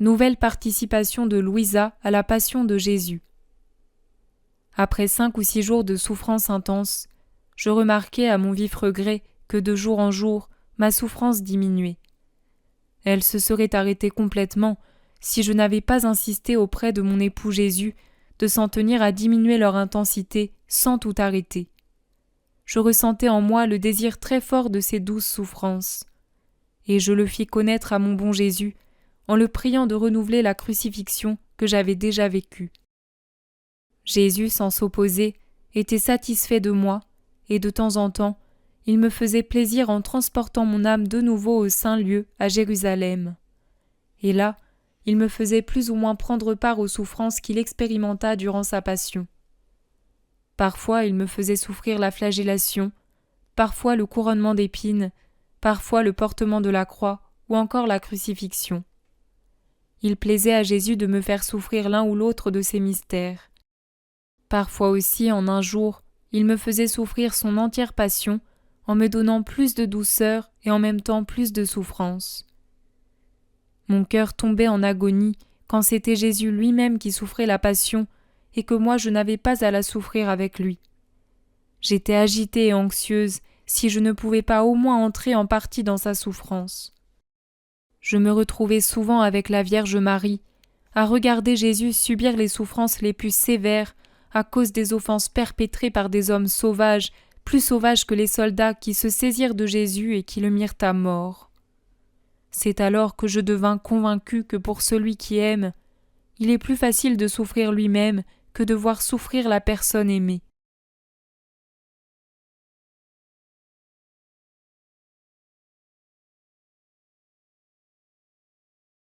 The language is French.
Nouvelle participation de Louisa à la passion de Jésus. Après 5 ou 6 jours de souffrance intense, je remarquai à mon vif regret que de jour en jour, ma souffrance diminuait. Elle se serait arrêtée complètement si je n'avais pas insisté auprès de mon époux Jésus de s'en tenir à diminuer leur intensité sans tout arrêter. Je ressentais en moi le désir très fort de ces douces souffrances, et je le fis connaître à mon bon Jésus en le priant de renouveler la crucifixion que j'avais déjà vécue. Jésus, sans s'opposer, était satisfait de moi, et de temps en temps, il me faisait plaisir en transportant mon âme de nouveau au saint lieu, à Jérusalem. Et là, il me faisait plus ou moins prendre part aux souffrances qu'il expérimenta durant sa passion. Parfois, il me faisait souffrir la flagellation, parfois le couronnement d'épines, parfois le portement de la croix, ou encore la crucifixion. Il plaisait à Jésus de me faire souffrir l'un ou l'autre de ces mystères. Parfois aussi, en un jour, il me faisait souffrir son entière passion en me donnant plus de douceur et en même temps plus de souffrance. Mon cœur tombait en agonie quand c'était Jésus lui-même qui souffrait la passion et que moi je n'avais pas à la souffrir avec lui. J'étais agitée et anxieuse si je ne pouvais pas au moins entrer en partie dans sa souffrance. Je me retrouvais souvent avec la Vierge Marie, à regarder Jésus subir les souffrances les plus sévères à cause des offenses perpétrées par des hommes sauvages, plus sauvages que les soldats qui se saisirent de Jésus et qui le mirent à mort. C'est alors que je devins convaincu que pour celui qui aime, il est plus facile de souffrir lui-même que de voir souffrir la personne aimée.